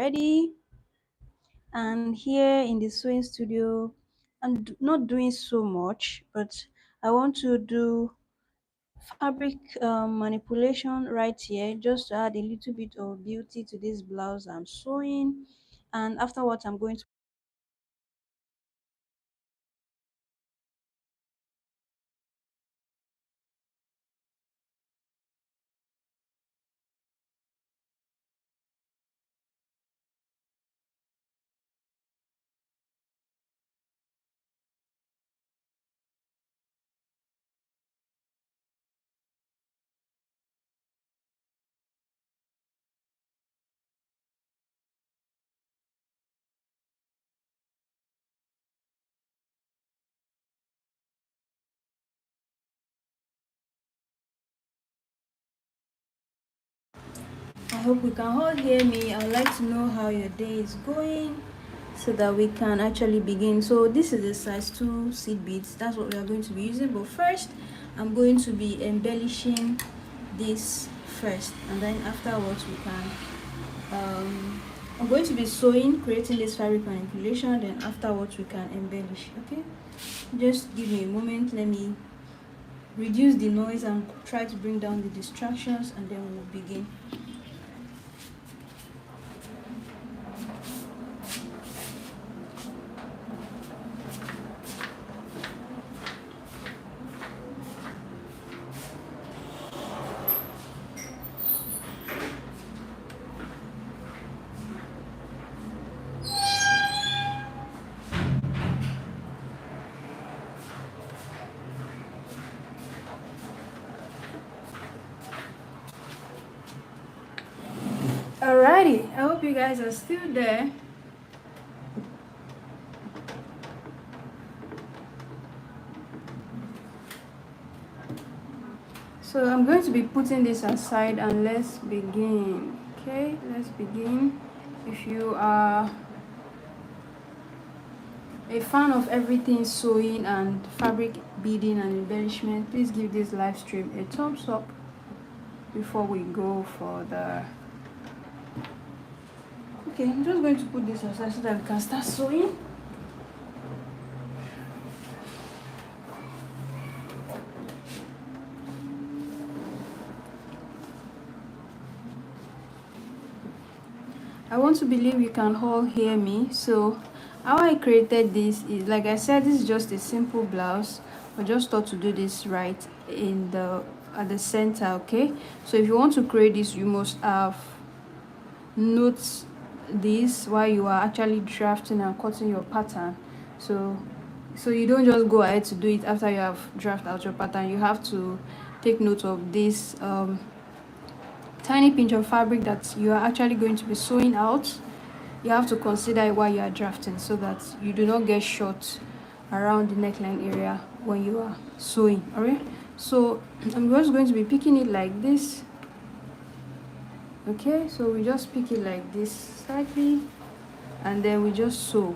already. And here in the sewing studio, I'm not doing so much, but I want to do fabric manipulation right here, just to add a little bit of beauty to this blouse I'm sewing. And afterwards, I'm going to I hope we can all hear me. I would like to know how your day is going so that we can actually begin. So this is the size 2 seed beads. That's what we are going to be using. But first, I'm going to be embellishing this first, and then afterwards we can I'm going to be sewing, creating this fabric manipulation, then afterwards we can embellish. Okay, just give me a moment. Let me reduce the noise and try to bring down the distractions, and then we'll begin. Alrighty, I hope you guys are still there. So I'm going to be putting this aside and let's begin. Okay, let's begin. If you are a fan of everything sewing and fabric beading and embellishment, please give this live stream a thumbs up before we go for the... Okay, I'm just going to put this aside so that we can start sewing. I want to believe you can all hear me. So how I created this is, like I said, this is just a simple blouse. I just thought to do this right in the at the center. Okay, so if you want to create this, you must have notes this while you are actually drafting and cutting your pattern. So you don't just go ahead to do it after you have drafted out your pattern. You have to take note of this tiny pinch of fabric that you are actually going to be sewing out. You have to consider it while you are drafting so that you do not get short around the neckline area when you are sewing. All right, so I'm just going to be picking it like this. Okay, so we just pick it like this slightly, and then we just sew.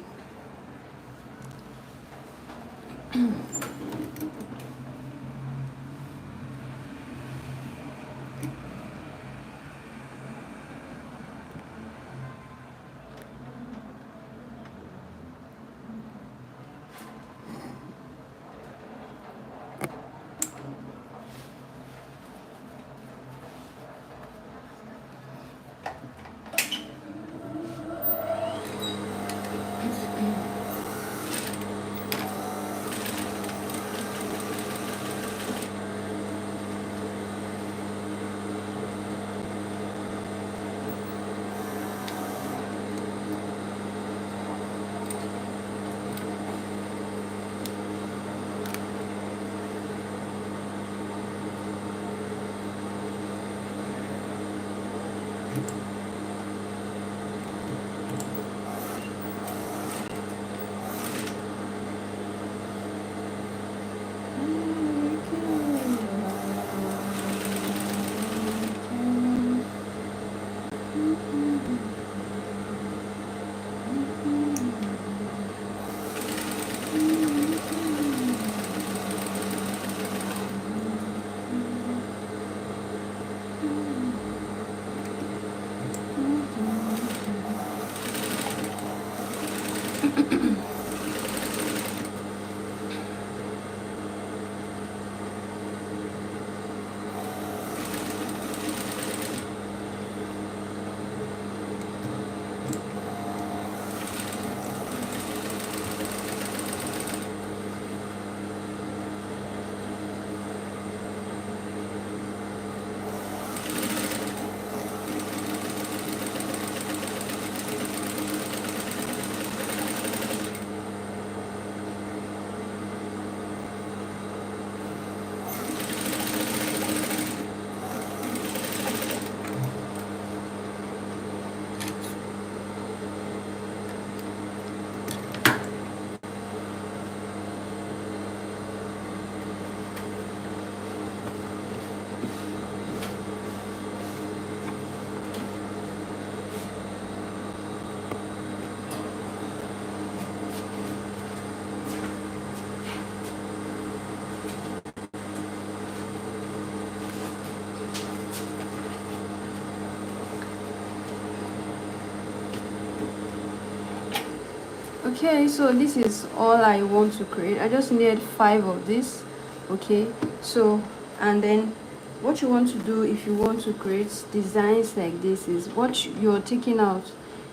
Okay, so this is all I want to create. I just need 5 of this. Okay, so and then what you want to do if you want to create designs like this is what you're taking out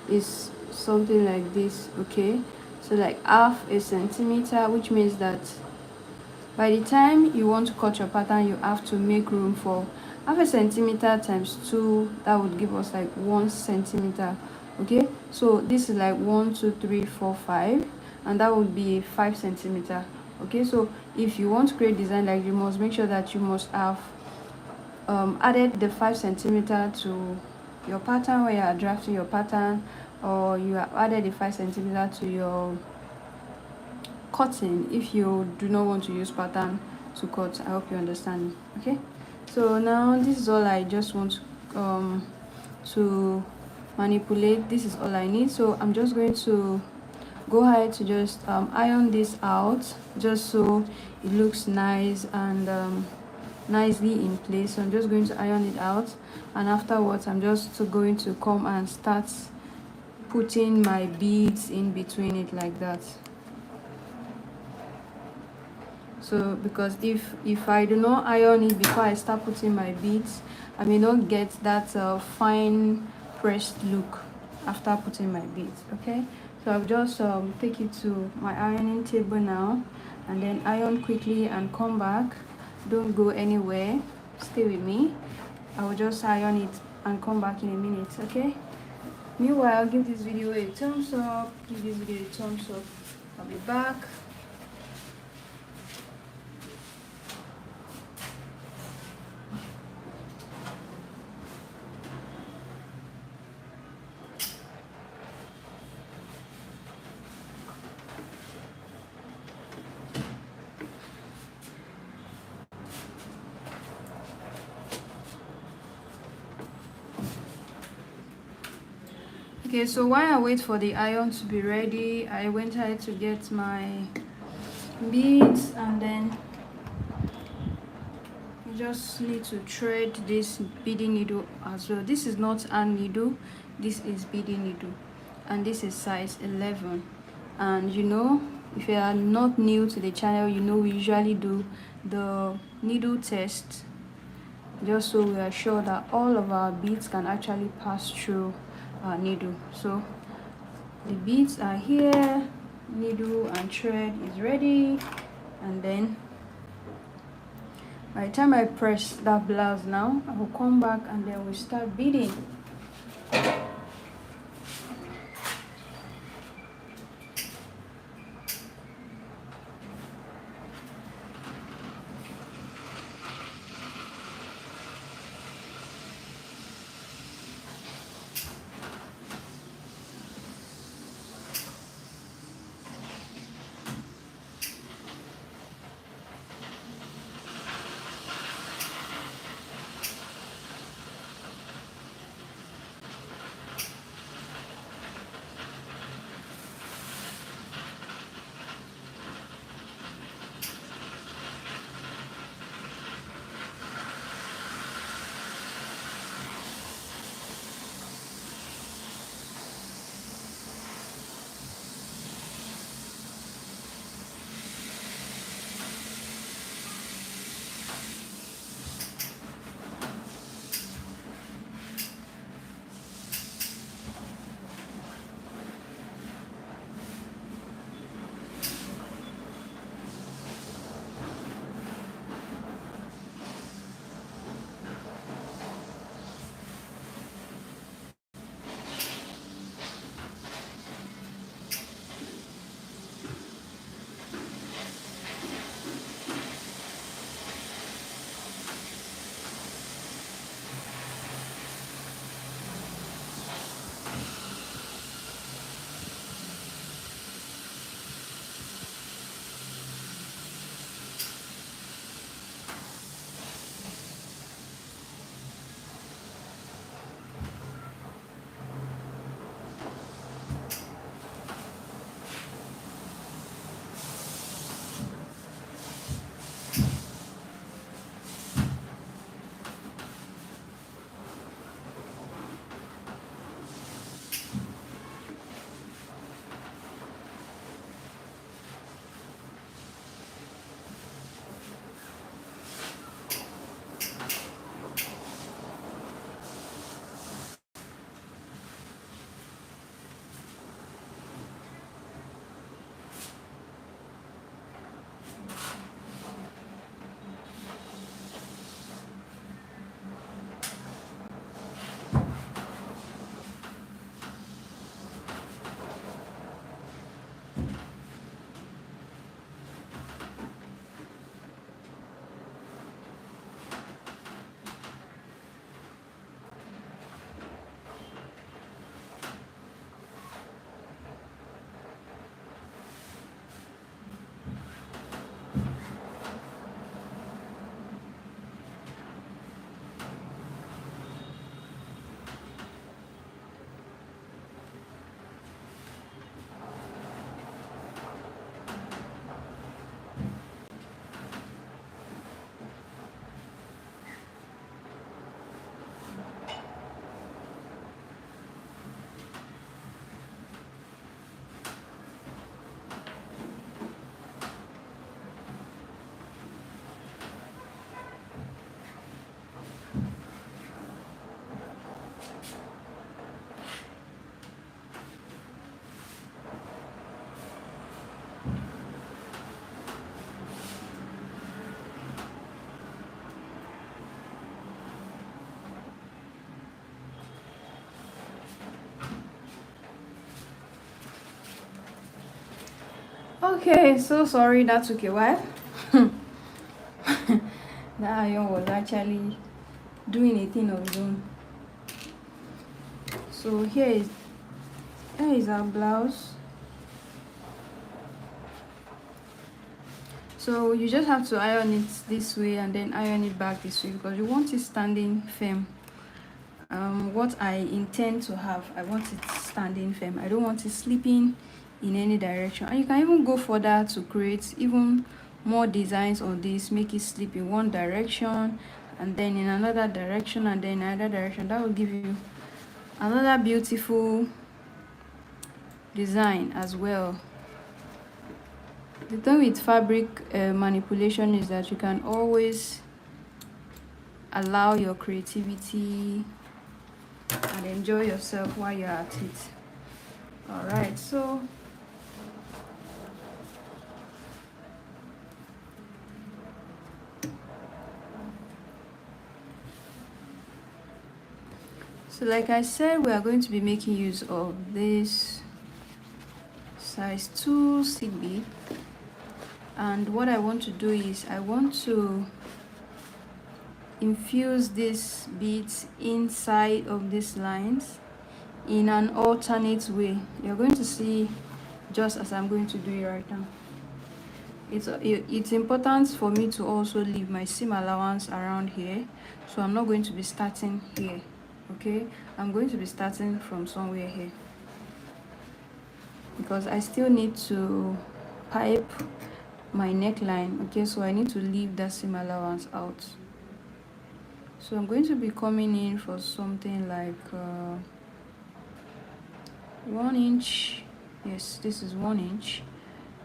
is something like this. Okay, so like half a centimeter, which means that by the time you want to cut your pattern, you have to make room for half a centimeter times 2. That would give us like 1 centimeter. Okay, so this is like 1 2 3 4 5, and that would be 5 centimeter. Okay, so if you want to create design like, you must make sure that you must have added the 5 centimeter to your pattern where you are drafting your pattern, or you have added the 5 centimeter to your cutting if you do not want to use pattern to cut. I hope you understand. Okay, so now this is all I just want to manipulate. This is all I need, so I'm just going to go ahead to just iron this out just so it looks nice and nicely in place. So I'm just going to iron it out, and afterwards I'm just going to come and start putting my beads in between it like that. So because if I do not iron it before I start putting my beads, I may not get that fine pressed look after putting my beads. Okay, so I'll just take it to my ironing table now, and then iron quickly and come back. Don't go anywhere, stay with me. I will just iron it and come back in a minute. Okay, meanwhile, give this video a thumbs up, give this video a thumbs up. I'll be back. Okay, so while I wait for the iron to be ready, I went ahead to get my beads, and then you just need to thread this beading needle as well. This is not hand needle, this is beading needle, and this is size 11. And you know, if you are not new to the channel, you know we usually do the needle test just so we are sure that all of our beads can actually pass through our needle. So the beads are here, needle and thread is ready, and then by the time I press that blouse now, I will come back and then we'll start beading. Okay, so sorry that took a while. That iron was actually doing a thing of its own. So here is our blouse. So you just have to iron it this way and then iron it back this way because you want it standing firm. What I intend to have, I want it standing firm. I don't want it slipping in any direction. And you can even go further to create even more designs on this, make it slip in one direction and then in another direction and then another direction. That will give you another beautiful design as well. The thing with fabric manipulation is that you can always allow your creativity and enjoy yourself while you're at it. All right, so like I said, we are going to be making use of this size 2 seed bead, and what I want to do is I want to infuse these beads inside of these lines in an alternate way. You're going to see just as I'm going to do it right now. It's important for me to also leave my seam allowance around here, so I'm not going to be starting here. Okay, I'm going to be starting from somewhere here because I still need to pipe my neckline. Okay, so I need to leave that seam allowance out. So I'm going to be coming in for something like 1 inch. Yes, this is 1 inch.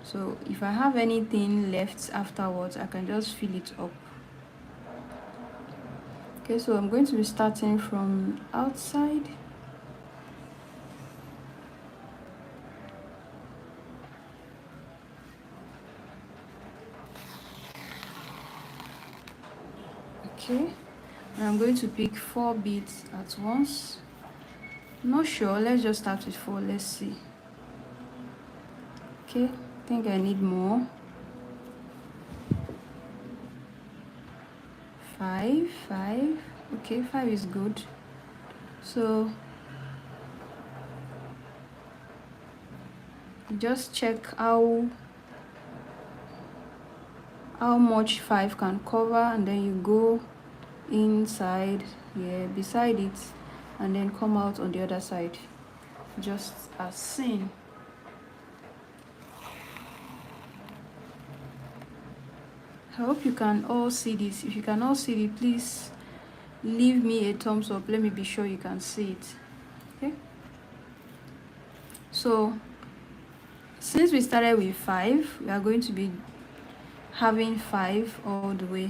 So if I have anything left afterwards, I can just fill it up. Okay, so I'm going to be starting from outside. Okay, and I'm going to pick 4 beads at once. Not sure, let's just start with 4. Let's see. Okay, I think I need more. 5. Okay, 5 is good. So just check how much 5 can cover, and then you go inside here beside it and then come out on the other side just as seen. I hope you can all see this. If you can all see it, please leave me a thumbs up. Let me be sure you can see it. Okay, so since we started with 5, we are going to be having 5 all the way.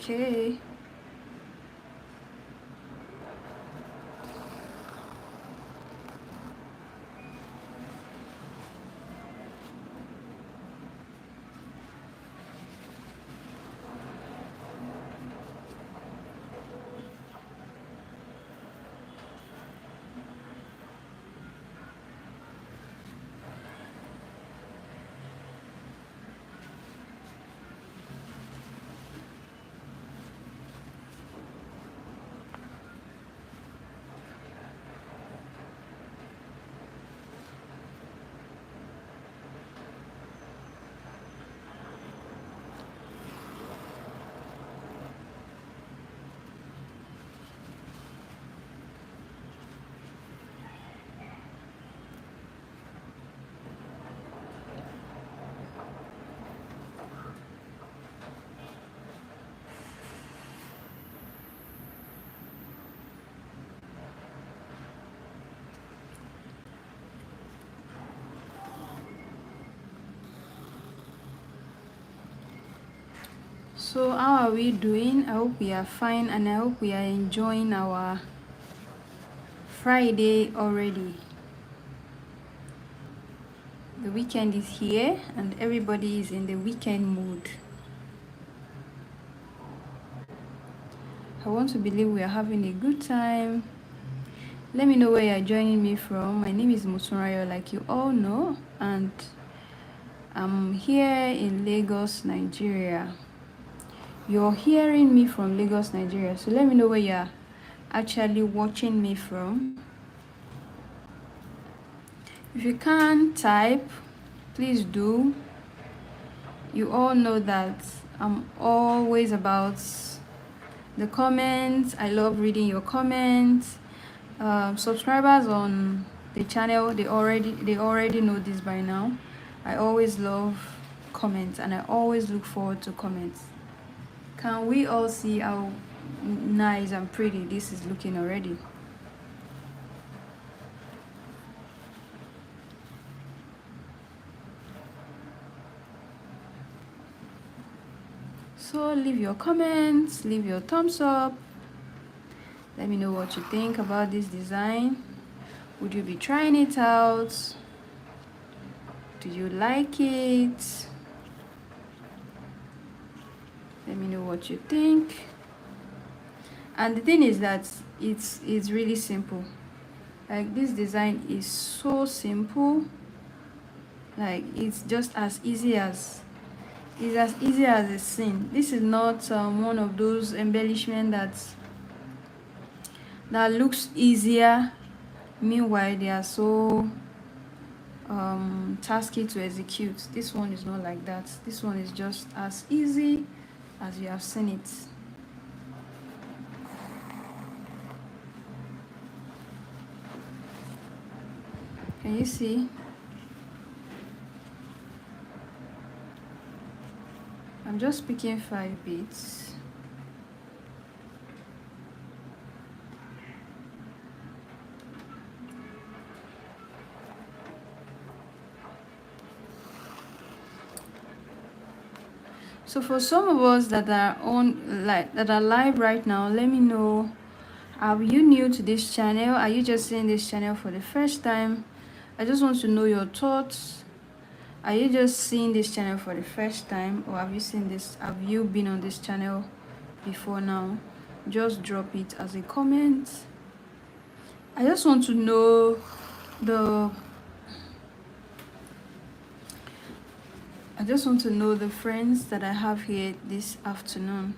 Okay, so how are we doing? I hope we are fine, and I hope we are enjoying our Friday already. The weekend is here and everybody is in the weekend mood. I want to believe we are having a good time Let me know where you're joining me from. My name is Musunrayo, like you all know, and I'm here in Lagos, Nigeria. You're hearing me from Lagos, Nigeria, so let me know where you're actually watching me from. If you can't type, please do. You all know that I'm always about the comments. I love reading your comments. Subscribers on the channel, they already know this by now. I always love comments and I always look forward to comments. Can we all see how nice and pretty this is looking already? So leave your comments, leave your thumbs up. Let me know what you think about this design. Would you be trying it out? Do you like it? Let me know what you think. And the thing is that it's really simple. Like, this design is so simple. Like, it's just as easy as it's seen. This is not one of those embellishment that looks easier, meanwhile they are so tasky to execute. This one is not like that. This one is just as easy as you have seen it. Can you see? I'm just picking 5 beads. So for some of us that are live right now, let me know, are you new to this channel? Are you just seeing this channel for the first time? I just want to know your thoughts. Are you just seeing this channel for the first time, or have you been on this channel before now? Just drop it as a comment. I just want to know the friends that I have here this afternoon.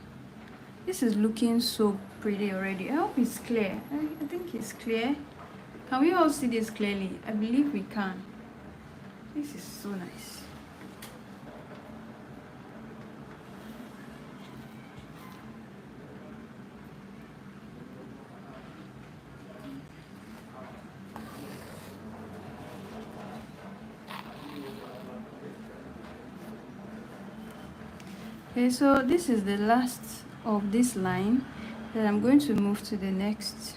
This is looking so pretty already. I hope it's clear. I think it's clear. Can we all see this clearly? I believe we can. This is so nice. Okay, so this is the last of this line. Then I'm going to move to the next.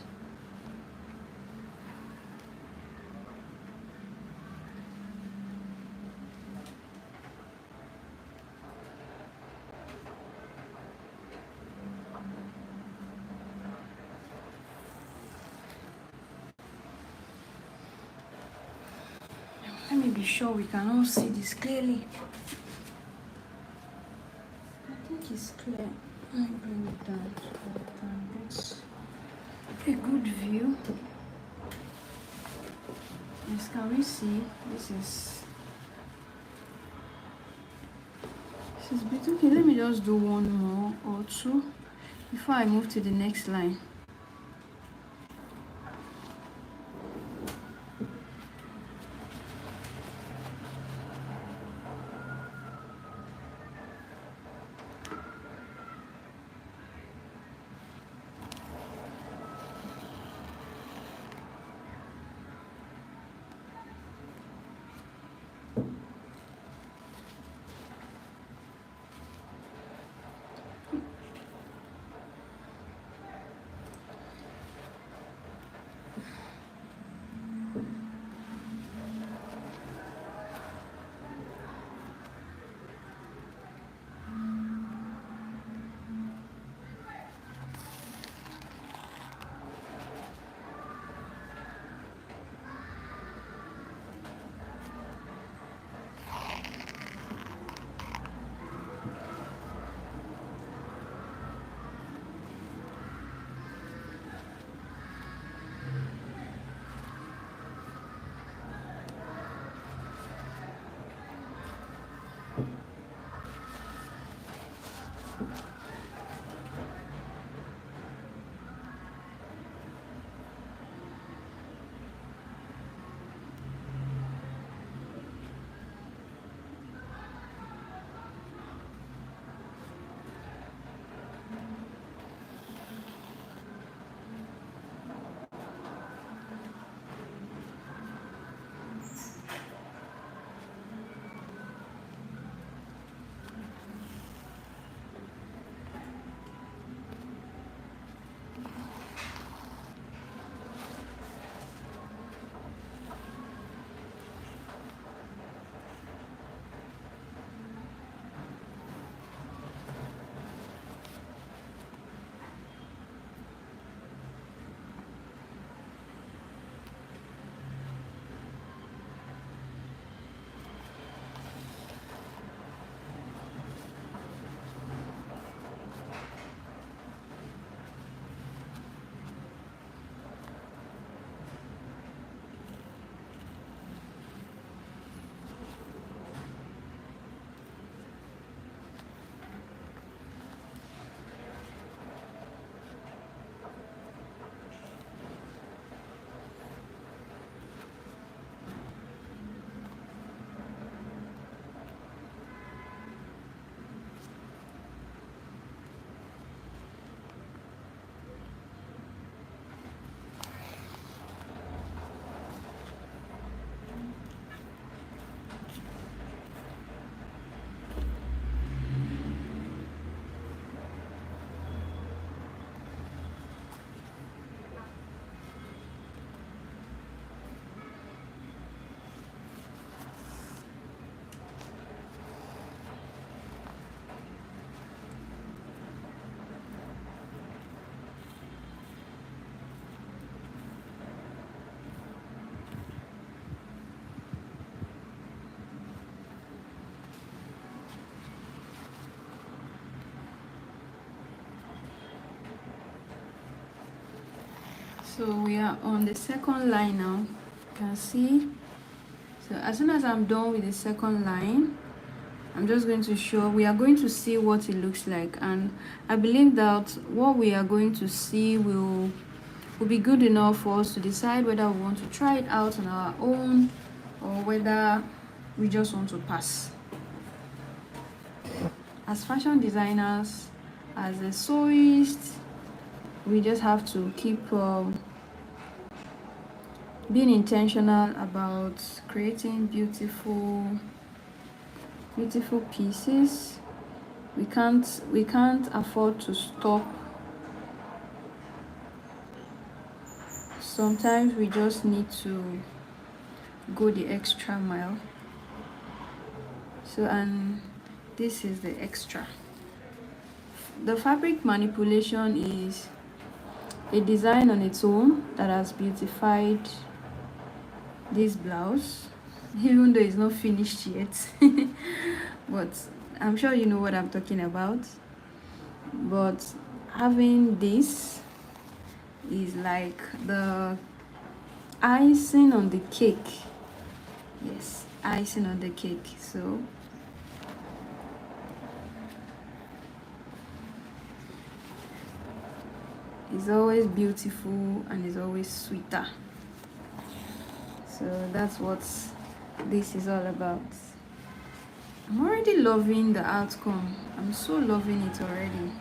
Let me be sure we can all see this clearly. I think it's clear. Let me bring it down so I can get a good view. Yes, can we see? This is bit okay. Let me just do one more or two before I move to the next line. So we are on the second line now. You can see. So as soon as I'm done with the second line, I'm just going to show, we are going to see what it looks like, and I believe that what we are going to see will be good enough for us to decide whether we want to try it out on our own or whether we just want to pass. As fashion designers, as a sewist, we just have to keep being intentional about creating beautiful pieces. We can't afford to stop. Sometimes we just need to go the extra mile. So, and this is the extra. The fabric manipulation is a design on its own that has beautified this blouse, even though it's not finished yet. But I'm sure you know what I'm talking about. But having this is like the icing on the cake. Yes, icing on the cake. So it's always beautiful and it's always sweeter. So that's what this is all about. I'm already loving the outcome. I'm so loving it already.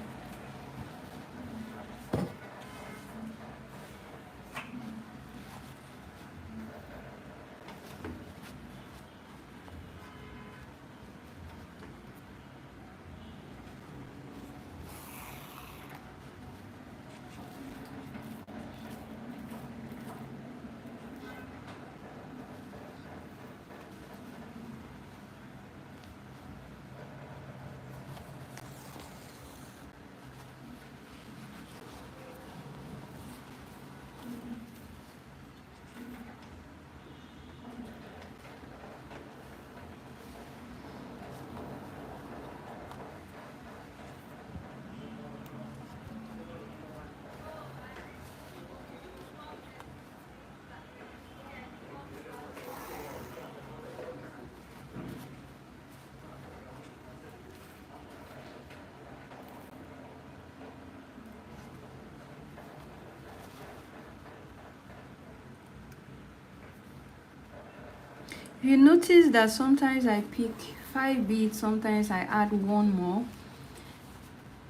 You notice that sometimes I pick 5 beads, sometimes I add one more.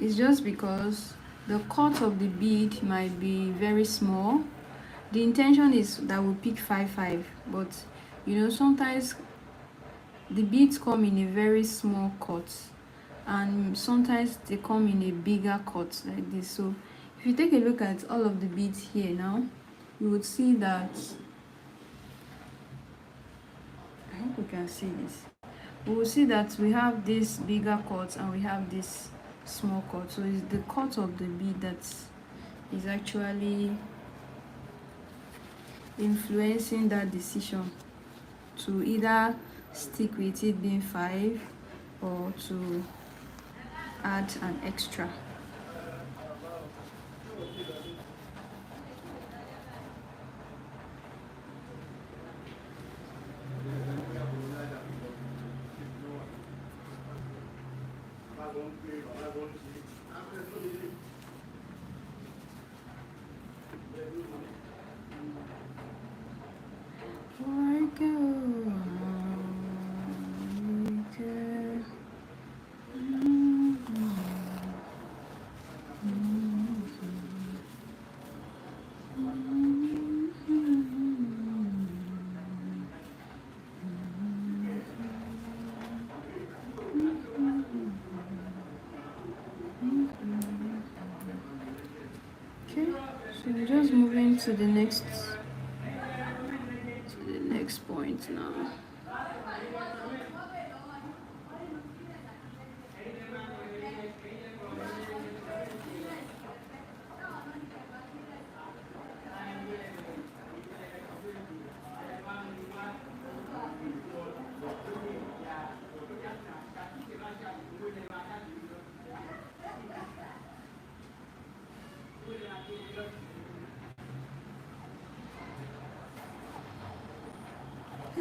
It's just because the cut of the bead might be very small. The intention is that we pick 5, but you know, sometimes the beads come in a very small cut, and sometimes they come in a bigger cut like this. So if you take a look at all of the beads here now, you would see that, I hope you can see this. We will see that we have this bigger cut and we have this small cut. So it's the cut of the bead that is actually influencing that decision to either stick with it being 5 or to add an extra. Okay, so we're just moving to the next point now.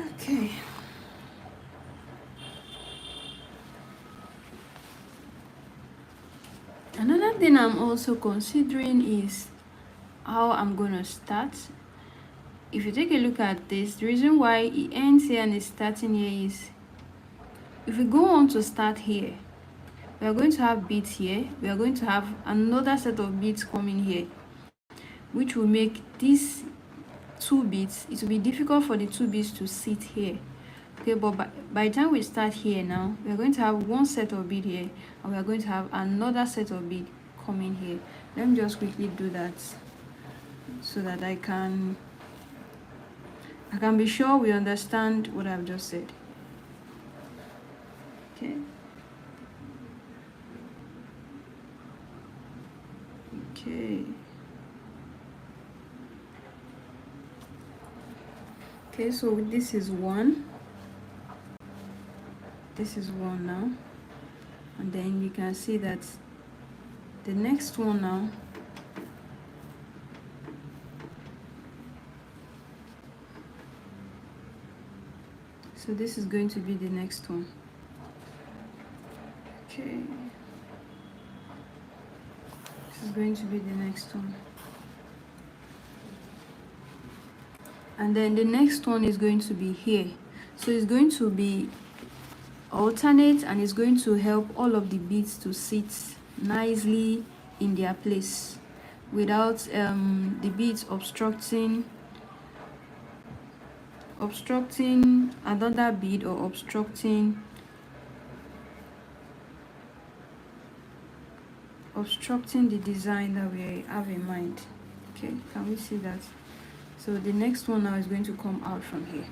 Okay. Another thing I'm also considering is how I'm gonna start. If you take a look at this, the reason why it ends here and is starting here is, if we go on to start here, we are going to have beads here, we are going to have another set of beads coming here, which will make these two beads, it will be difficult for the two beads to sit here. Okay, but by the time we start here now, we are going to have one set of bead here, and we are going to have another set of bead coming here. Let me just quickly do that so that I can be sure we understand what I've just said. Okay. Okay. Okay, so this is one. This is one now. And then you can see that the next one now, so this is going to be the next one. Okay. This is going to be the next one. And then the next one is going to be here. So it's going to be alternate, and it's going to help all of the beads to sit nicely in their place without the beads obstructing another bead, or obstructing the design that we have in mind. Okay, can we see that? So the next one now is going to come out from here.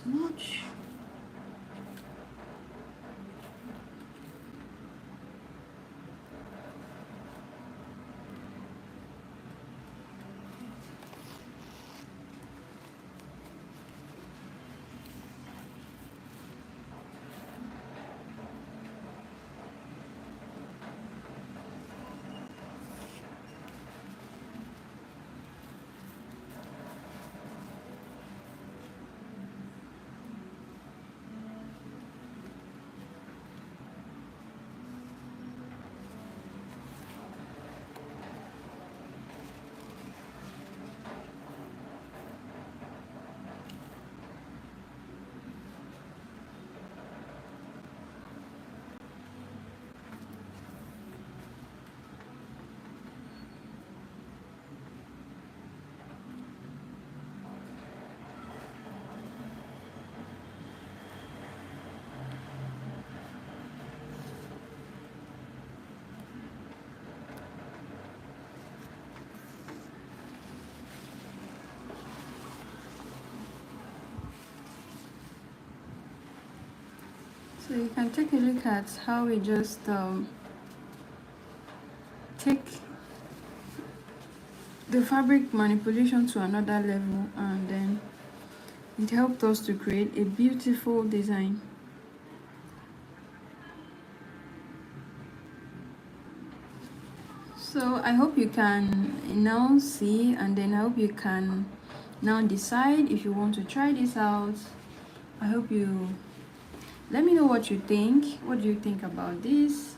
much. So you can take a look at how we just take the fabric manipulation to another level, and then it helped us to create a beautiful design. So I hope you can now see, and then I hope you can now decide if you want to try this out. I hope you let me know what you think. What do you think about this?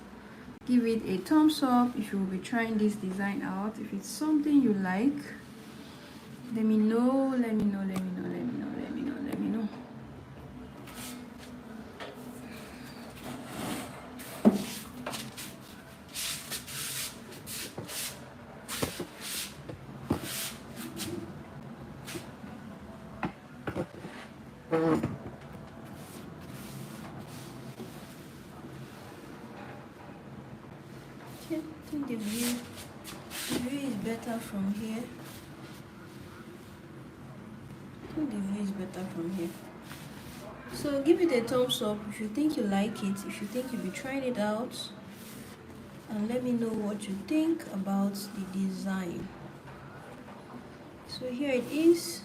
Give it a thumbs up if you will be trying this design out. If it's something you like, let me know. Let me know. Let me know. Let me know. Let me know. Let me know. I think the view is better from here. I think the view is better from here. So give it a thumbs up if you think you like it, if you think you'll be trying it out, and let me know what you think about the design. So here it is.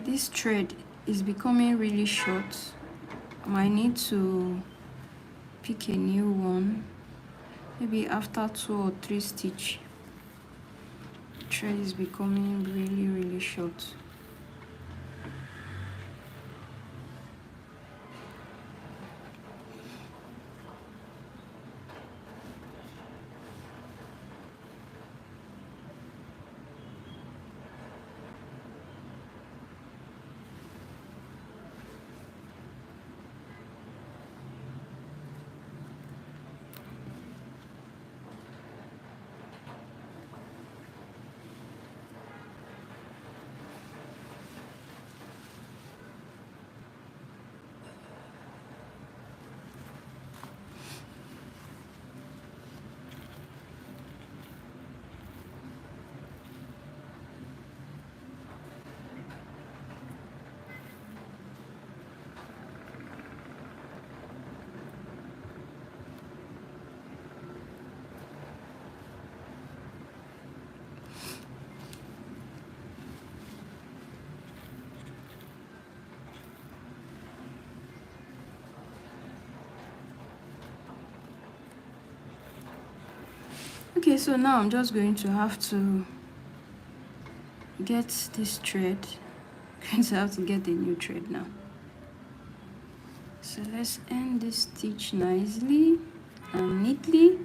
This thread is becoming really short. I might need to pick a new one, maybe after 2 or 3 stitch. The thread is becoming really short. Okay, so now I'm just going to have to get this thread. I'm going to have to get a new thread now. So let's end this stitch nicely and neatly.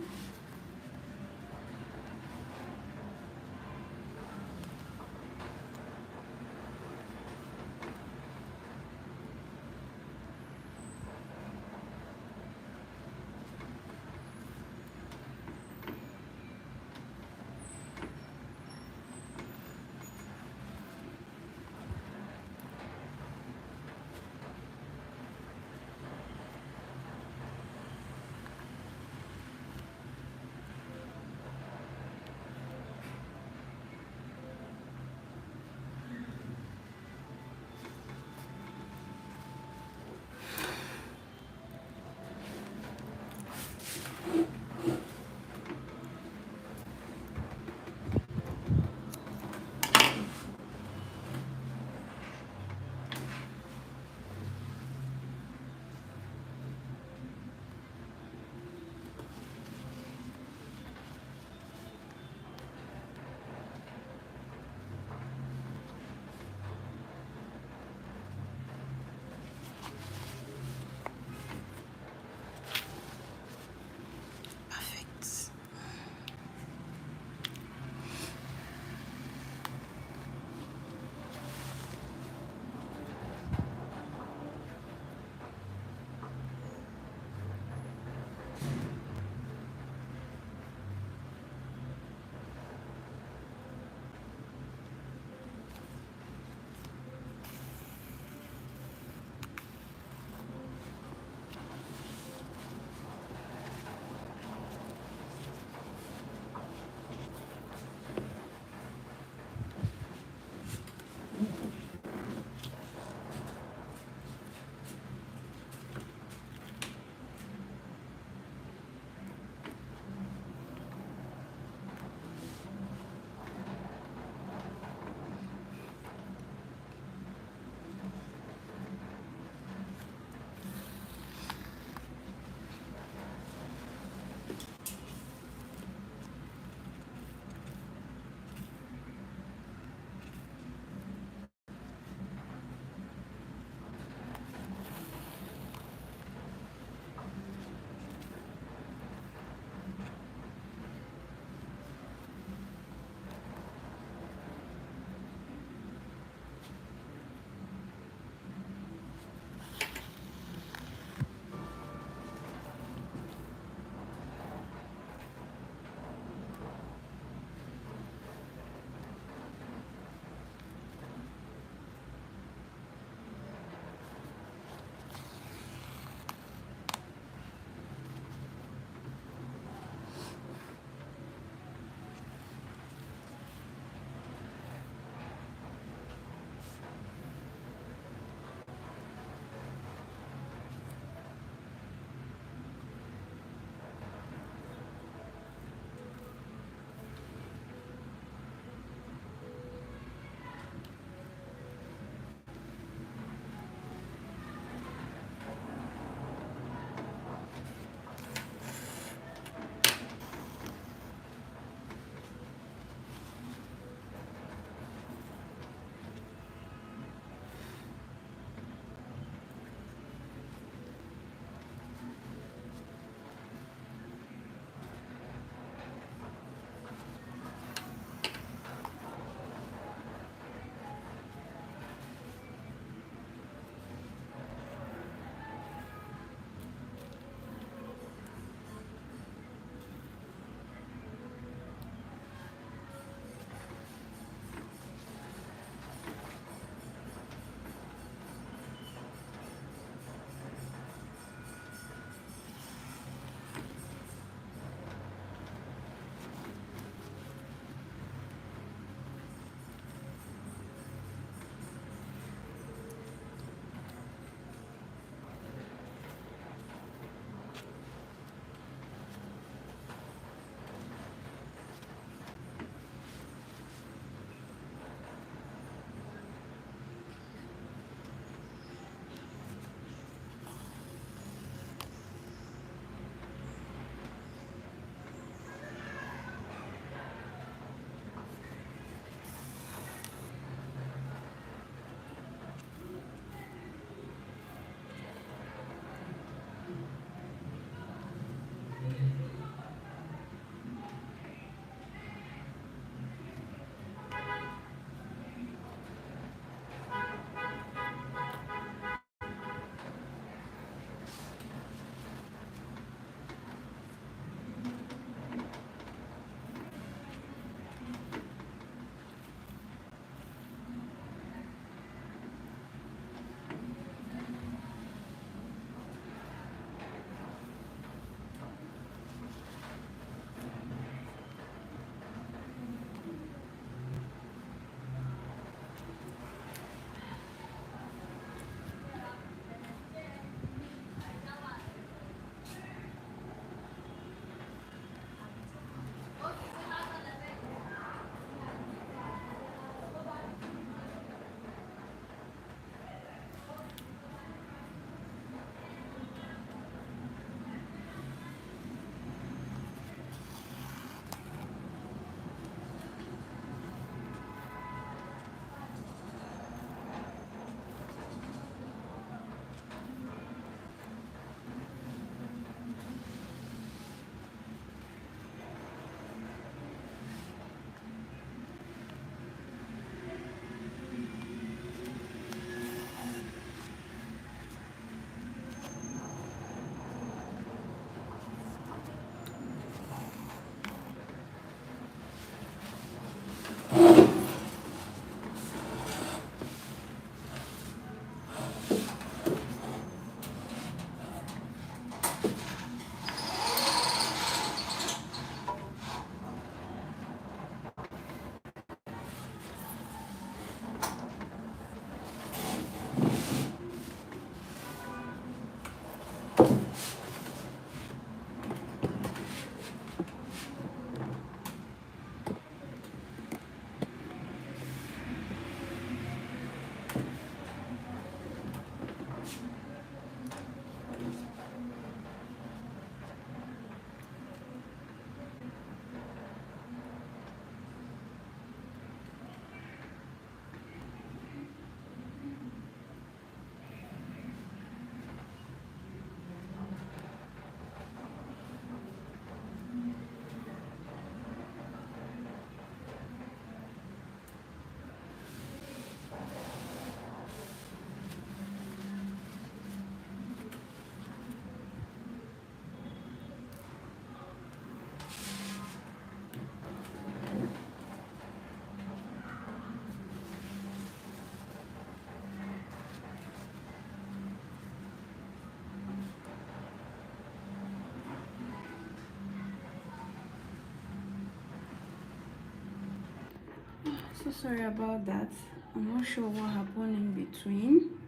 So sorry about that. I'm not sure what happened in between.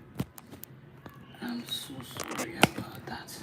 I'm so sorry about that.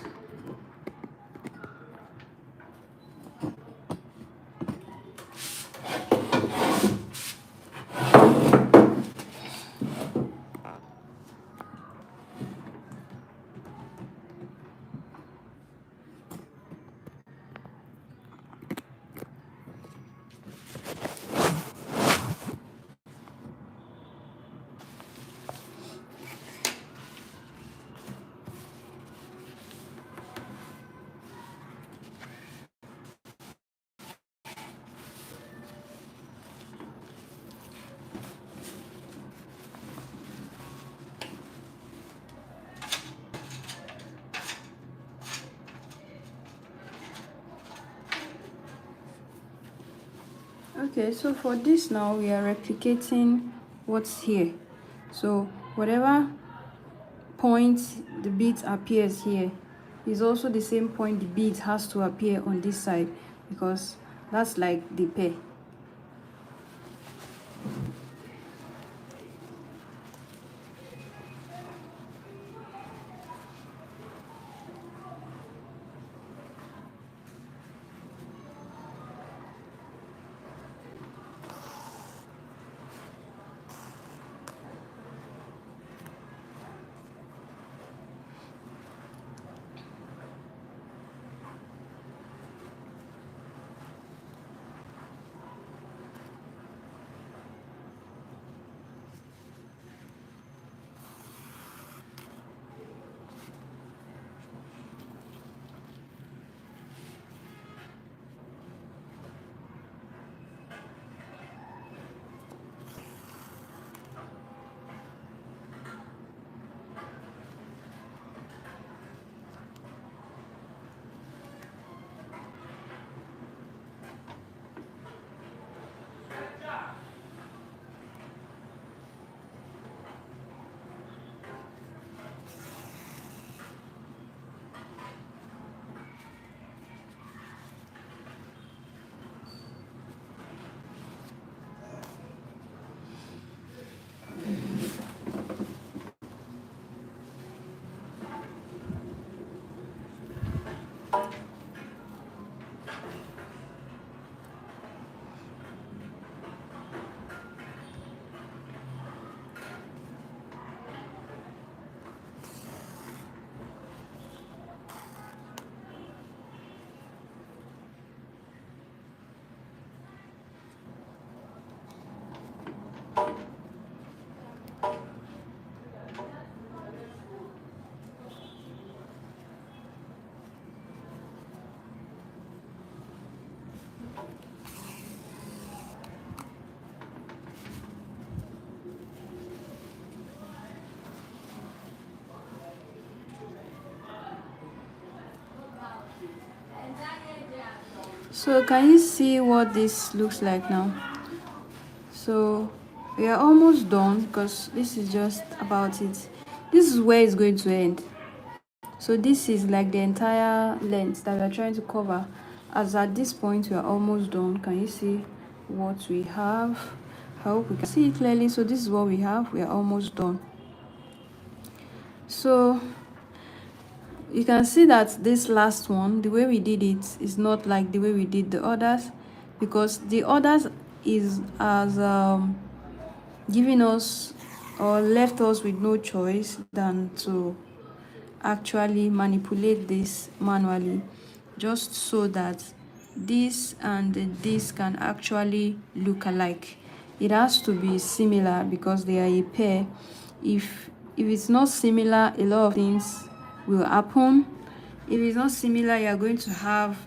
Okay, so for this now we are replicating what's here. So whatever point the bead appears here is also the same point the bead has to appear on this side, because that's like the pair. So can you see what this looks like now? So we are almost done, because this is just about it. This is where it's going to end. So this is like the entire length that we are trying to cover. As at this point we are almost done. Can you see what we have? I hope we can see it clearly. So this is what we have. We are almost done. So you can see that this last one, the way we did it is not like the way we did the others, because the others is as giving us or left us with no choice than to actually manipulate this manually, just so that this and this can actually look alike. It has to be similar because they are a pair. If it's not similar, a lot of things will happen. If it's not similar, you are going to have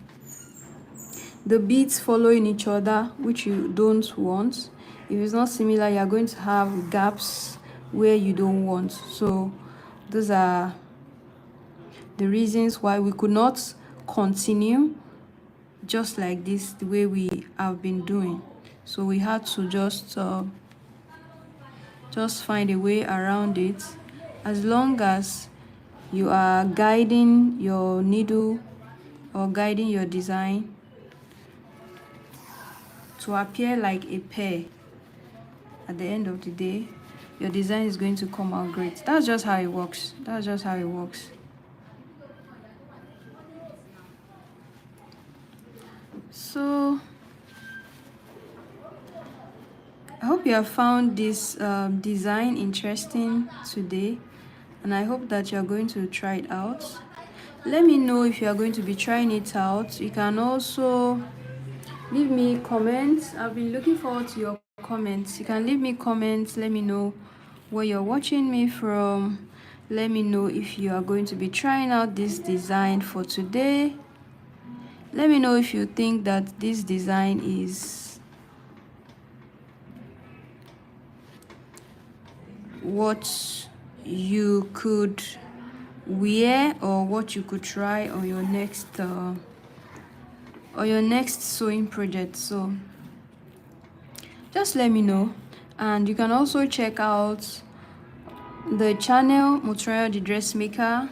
the beads following each other, which you don't want. If it's not similar, you are going to have gaps where you don't want. So those are the reasons why we could not continue just like this, the way we have been doing. So we had to just find a way around it. As long as you are guiding your needle or guiding your design to appear like a pair, at the end of the day your design is going to come out great. That's just how it works. That's just how it works. So I hope you have found this design interesting today, and I hope that you're going to try it out. Let me know if you are going to be trying it out. You can also leave me comments. I've been looking forward to your comments. You can leave me comments. Let me know where you're watching me from. Let me know if you are going to be trying out this design for today. Let me know if you think that this design is what you could wear or what you could try on your next sewing project. So just let me know. And you can also check out the channel Motoria the Dressmaker.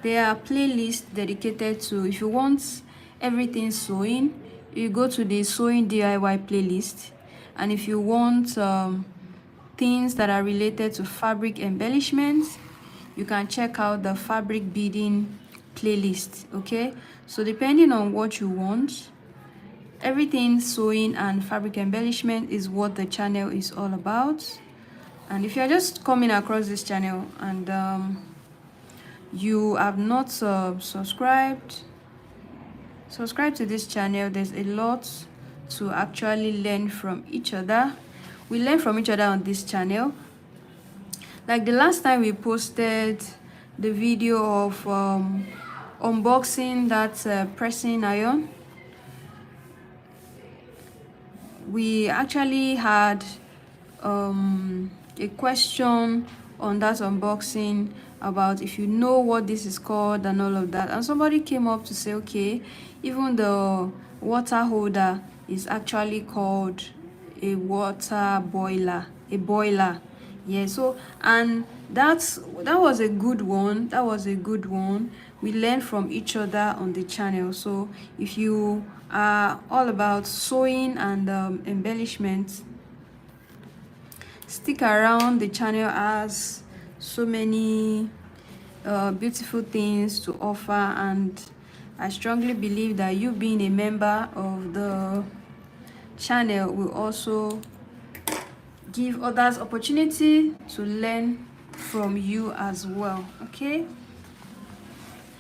There are playlists dedicated to, if you want everything sewing, you go to the sewing DIY playlist. And if you want things that are related to fabric embellishments, you can check out the fabric beading playlist. Okay, so depending on what you want, everything sewing and fabric embellishment is what the channel is all about. And if you're just coming across this channel and you have not subscribed to this channel, there's a lot to actually learn from each other. We learn from each other on this channel. Like the last time we posted the video of unboxing that pressing iron, we actually had a question on that unboxing about if you know what this is called and all of that, and somebody came up to say, okay, even the water holder is actually called a water boiler, a boiler. Yeah, so and that was a good one. That was a good one. We learn from each other on the channel. So if you are all about sewing and embellishment, stick around. The channel has so many beautiful things to offer, and I strongly believe that you being a member of the channel will also give others opportunity to learn from you as well. Okay,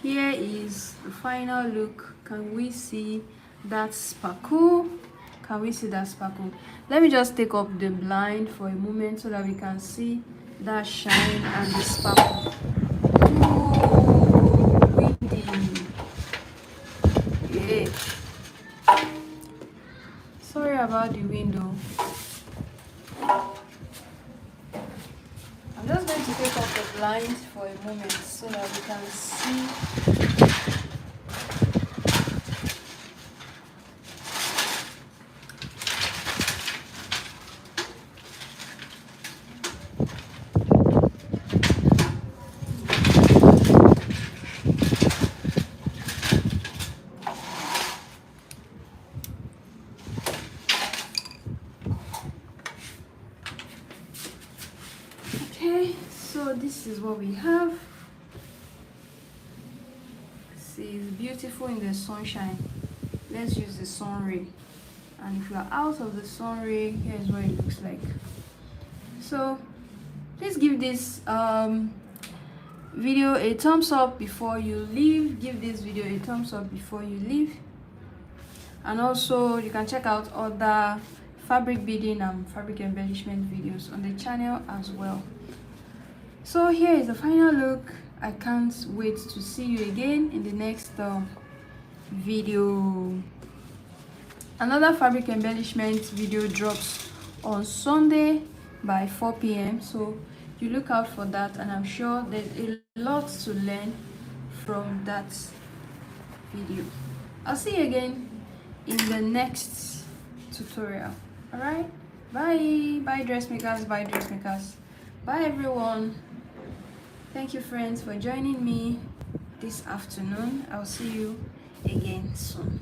here is the final look. Can we see that sparkle? Can we see that sparkle? Let me just take up the blind for a moment so that we can see that shine and the sparkle. Ooh, windy. Yeah. Sorry about the window. I'm just going to take off the blind for a moment so that we can see. Okay, so this is what we have. See, it's beautiful in the sunshine. Let's use the sun ray. And if you are out of the sun ray, here's what it looks like. So please give this video a thumbs up before you leave. Give this video a thumbs up before you leave. And also you can check out other fabric beading and fabric embellishment videos on the channel as well. So here is the final look. I can't wait to see you again in the next video. Another fabric embellishment video drops on Sunday by 4 p.m. so you look out for that, and I'm sure there's a lot to learn from that video. I'll see you again in the next tutorial. All right, bye dressmakers, bye dressmakers, bye everyone. Thank you friends for joining me this afternoon. I'll see you again soon.